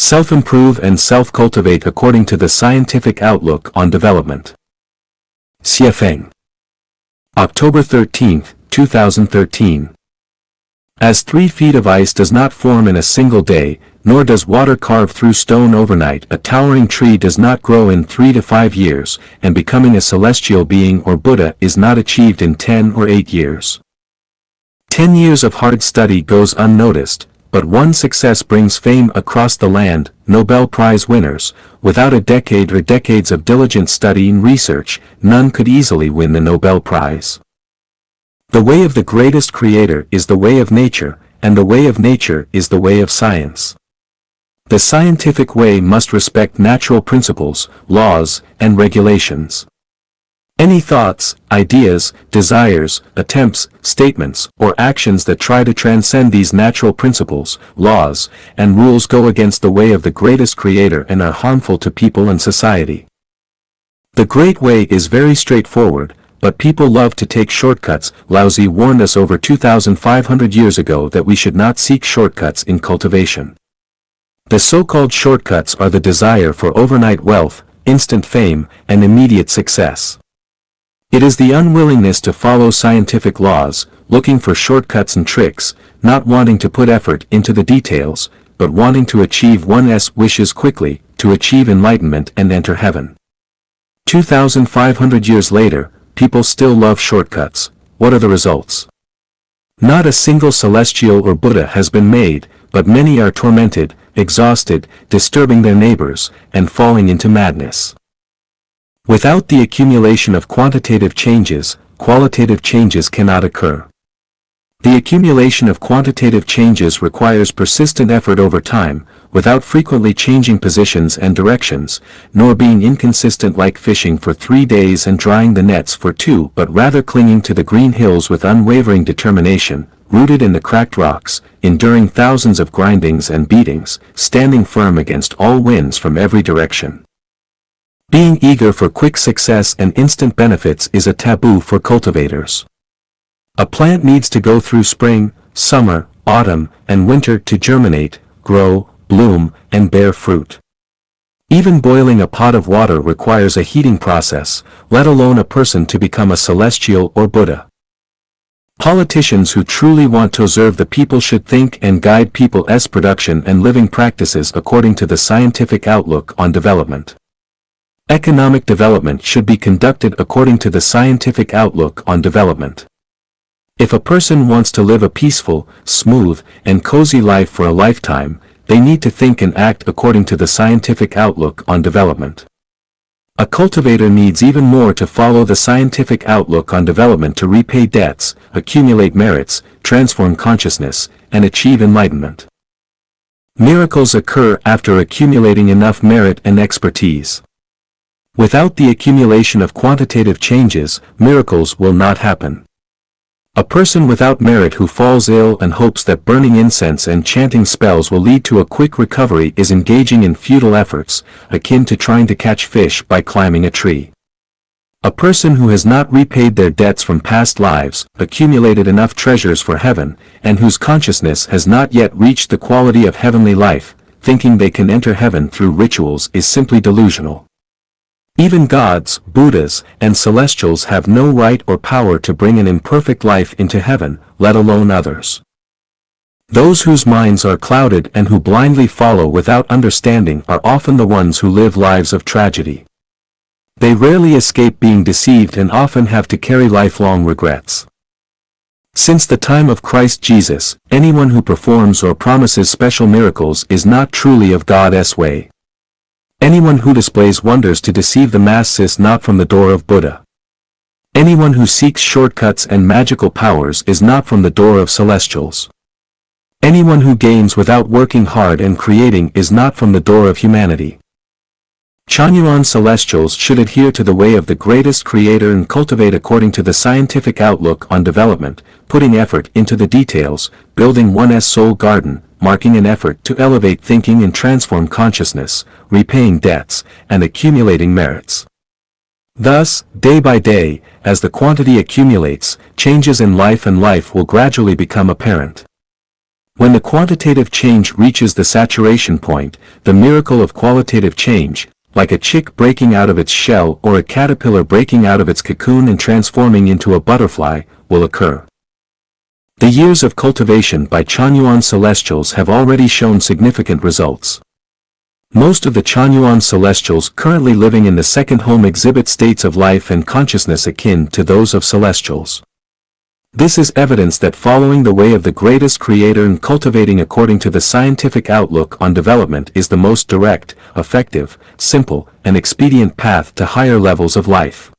Self-improve and self-cultivate according to the scientific outlook on development. Xiefeng. October 13, 2013. As 3 feet of ice does not form in a single day, nor does water carve through stone overnight, a towering tree does not grow in 3 to 5 years, and becoming a celestial being or Buddha is not achieved in 10 or 8 years. 10 years of hard study goes unnoticed, but one success brings fame across the land. Nobel Prize winners, without a decade or decades of diligent study and research, none could easily win the Nobel Prize. The way of the greatest creator is the way of nature, and the way of nature is the way of science. The scientific way must respect natural principles, laws, and regulations. Any thoughts, ideas, desires, attempts, statements, or actions that try to transcend these natural principles, laws, and rules go against the way of the greatest creator and are harmful to people and society. The great way is very straightforward, but people love to take shortcuts. Laozi warned us over 2,500 years ago that we should not seek shortcuts in cultivation. The so-called shortcuts are the desire for overnight wealth, instant fame, and immediate success. It is the unwillingness to follow scientific laws, looking for shortcuts and tricks, not wanting to put effort into the details, but wanting to achieve one's wishes quickly, to achieve enlightenment and enter heaven. 2,500 years later, people still love shortcuts. What are the results? Not a single celestial or Buddha has been made, but many are tormented, exhausted, disturbing their neighbors, and falling into madness. Without the accumulation of quantitative changes, qualitative changes cannot occur. The accumulation of quantitative changes requires persistent effort over time, without frequently changing positions and directions, nor being inconsistent like fishing for 3 days and drying the nets for 2, but rather clinging to the green hills with unwavering determination, rooted in the cracked rocks, enduring thousands of grindings and beatings, standing firm against all winds from every direction. Being eager for quick success and instant benefits is a taboo for cultivators. A plant needs to go through spring, summer, autumn, and winter to germinate, grow, bloom, and bear fruit. Even boiling a pot of water requires a heating process, let alone a person to become a celestial or Buddha. Politicians who truly want to serve the people should think and guide people's production and living practices according to the scientific outlook on development. Economic development should be conducted according to the scientific outlook on development. If a person wants to live a peaceful, smooth, and cozy life for a lifetime, they need to think and act according to the scientific outlook on development. A cultivator needs even more to follow the scientific outlook on development to repay debts, accumulate merits, transform consciousness, and achieve enlightenment. Miracles occur after accumulating enough merit and expertise. Without the accumulation of quantitative changes, miracles will not happen. A person without merit who falls ill and hopes that burning incense and chanting spells will lead to a quick recovery is engaging in futile efforts, akin to trying to catch fish by climbing a tree. A person who has not repaid their debts from past lives, accumulated enough treasures for heaven, and whose consciousness has not yet reached the quality of heavenly life, thinking they can enter heaven through rituals is simply delusional. Even gods, Buddhas, and celestials have no right or power to bring an imperfect life into heaven, let alone others. Those whose minds are clouded and who blindly follow without understanding are often the ones who live lives of tragedy. They rarely escape being deceived and often have to carry lifelong regrets. Since the time of Christ Jesus, anyone who performs or promises special miracles is not truly of God's way. Anyone who displays wonders to deceive the masses is not from the door of Buddha. Anyone who seeks shortcuts and magical powers is not from the door of celestials. Anyone who gains without working hard and creating is not from the door of humanity. Chanyuan celestials should adhere to the way of the greatest creator and cultivate according to the scientific outlook on development, putting effort into the details, building one's soul garden, marking an effort to elevate thinking and transform consciousness, repaying debts, and accumulating merits. Thus, day by day, as the quantity accumulates, changes in life and life will gradually become apparent. When the quantitative change reaches the saturation point, the miracle of qualitative change, like a chick breaking out of its shell or a caterpillar breaking out of its cocoon and transforming into a butterfly, will occur. The years of cultivation by Chanyuan celestials have already shown significant results. Most of the Chanyuan celestials currently living in the second home exhibit states of life and consciousness akin to those of celestials. This is evidence that following the way of the greatest creator and cultivating according to the scientific outlook on development is the most direct, effective, simple, and expedient path to higher levels of life.